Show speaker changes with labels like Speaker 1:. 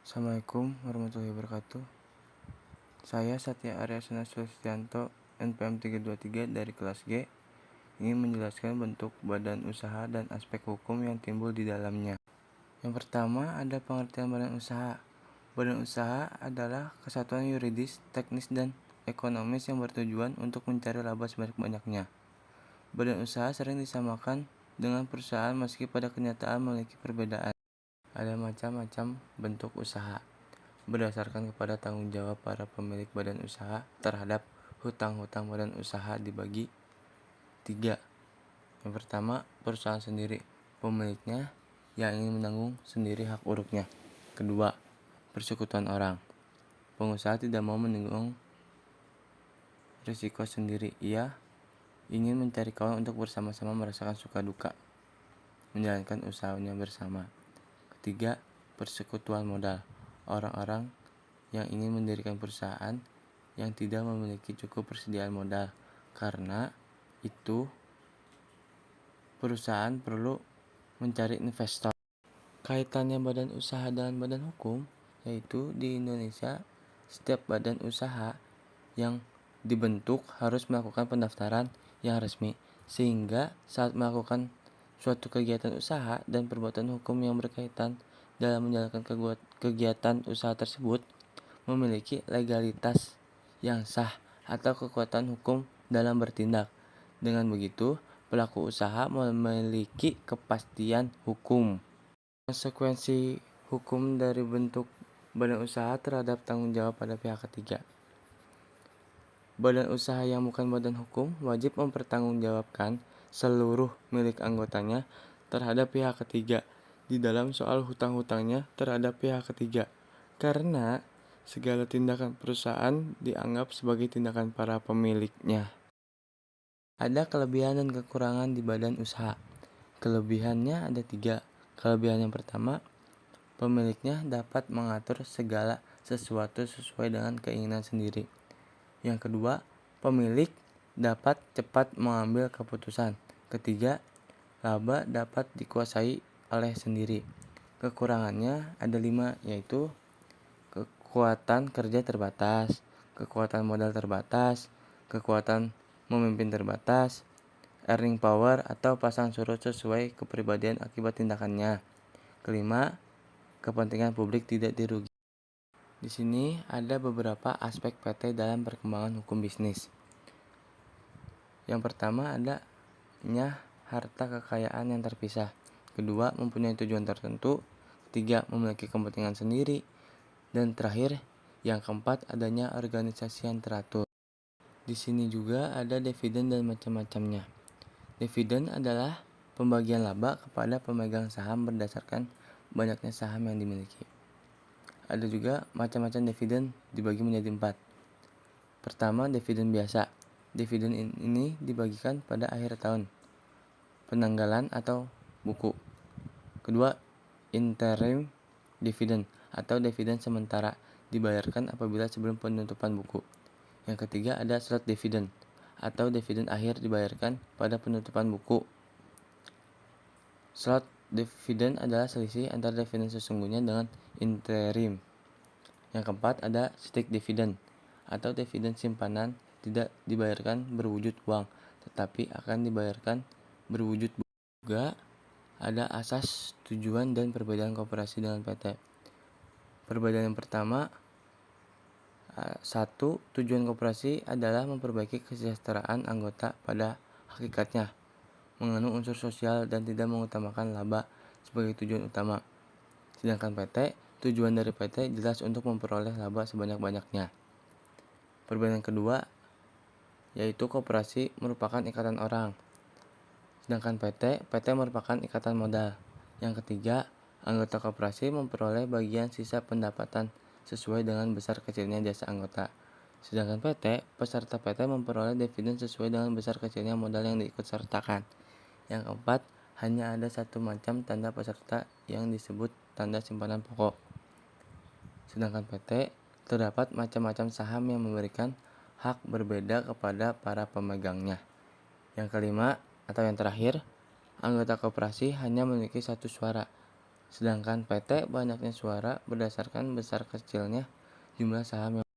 Speaker 1: Assalamualaikum warahmatullahi wabarakatuh. Saya Satya Aryasana Sulistianto, NPM 323 dari kelas G, ingin menjelaskan bentuk badan usaha dan aspek hukum yang timbul di dalamnya. Yang pertama ada pengertian badan usaha. Badan usaha adalah kesatuan yuridis, teknis, dan ekonomis yang bertujuan untuk mencari laba sebanyak-banyaknya. Badan usaha sering disamakan dengan perusahaan meski pada kenyataan memiliki perbedaan. Ada macam-macam bentuk usaha. Berdasarkan kepada tanggung jawab para pemilik badan usaha terhadap hutang-hutang badan usaha dibagi 3. Yang pertama, perusahaan sendiri, pemiliknya yang ingin menanggung sendiri hak urupnya. Kedua, persekutuan orang, pengusaha tidak mau menanggung risiko sendiri, ia ingin mencari kawan untuk bersama-sama merasakan suka duka, menjalankan usahanya bersama. Ketiga, persekutuan modal, orang-orang yang ingin mendirikan perusahaan yang tidak memiliki cukup persediaan modal. Karena itu, perusahaan perlu mencari investor. Kaitannya badan usaha dengan badan hukum, yaitu di Indonesia, setiap badan usaha yang dibentuk harus melakukan pendaftaran yang resmi, sehingga saat melakukan suatu kegiatan usaha dan perbuatan hukum yang berkaitan dalam menjalankan kegiatan usaha tersebut memiliki legalitas yang sah atau kekuatan hukum dalam bertindak. Dengan begitu, pelaku usaha memiliki kepastian hukum. Konsekuensi hukum dari bentuk badan usaha terhadap tanggung jawab pada pihak ketiga. Badan usaha yang bukan badan hukum wajib mempertanggungjawabkan seluruh milik anggotanya terhadap pihak ketiga di dalam soal hutang-hutangnya terhadap pihak ketiga, karena segala tindakan perusahaan dianggap sebagai tindakan para pemiliknya. Ada kelebihan dan kekurangan di badan usaha. Kelebihannya ada 3. Kelebihan yang pertama, pemiliknya dapat mengatur segala sesuatu sesuai dengan keinginan sendiri. Yang kedua, pemilik dapat cepat mengambil keputusan. Ketiga, laba dapat dikuasai oleh sendiri. Kekurangannya ada 5, yaitu kekuatan kerja terbatas, kekuatan modal terbatas, kekuatan memimpin terbatas, earning power atau pasang surut sesuai kepribadian akibat tindakannya. Kelima, kepentingan publik tidak dirugikan. Di sini ada beberapa aspek PT dalam perkembangan hukum bisnis. Yang pertama adanya harta kekayaan yang terpisah. Kedua, mempunyai tujuan tertentu. Ketiga, memiliki kepentingan sendiri. Dan terakhir, yang keempat, adanya organisasi yang teratur. Di sini juga ada dividen dan macam-macamnya. Dividen adalah pembagian laba kepada pemegang saham berdasarkan banyaknya saham yang dimiliki. Ada juga macam-macam dividen dibagi menjadi 4. Pertama, dividen biasa. Dividen ini dibagikan pada akhir tahun, penanggalan atau buku. Kedua, interim dividen atau dividen sementara, dibayarkan apabila sebelum penutupan buku. Yang ketiga, ada slot dividen atau dividen akhir, dibayarkan pada penutupan buku. Slot dividen adalah selisih antara dividen sesungguhnya dengan interim. Yang keempat ada stick dividen atau dividen simpanan, tidak dibayarkan berwujud uang, tetapi akan dibayarkan berwujud buku. Juga ada asas, tujuan, dan perbedaan koperasi dengan PT. Perbedaan yang pertama, 1. Tujuan koperasi adalah memperbaiki kesejahteraan anggota pada hakikatnya, mengandung unsur sosial dan tidak mengutamakan laba sebagai tujuan utama. Sedangkan PT, tujuan dari PT jelas untuk memperoleh laba sebanyak-banyaknya. Perbedaan kedua, yaitu koperasi merupakan ikatan orang, sedangkan PT merupakan ikatan modal. Yang ketiga, anggota koperasi memperoleh bagian sisa pendapatan sesuai dengan besar kecilnya jasa anggota. Sedangkan peserta PT memperoleh dividen sesuai dengan besar kecilnya modal yang diikutsertakan. Yang keempat, hanya ada satu macam tanda peserta yang disebut tanda simpanan pokok. Sedangkan PT, terdapat macam-macam saham yang memberikan hak berbeda kepada para pemegangnya. Yang kelima atau yang terakhir, anggota koperasi hanya memiliki satu suara. Sedangkan PT banyaknya suara berdasarkan besar kecilnya jumlah saham yang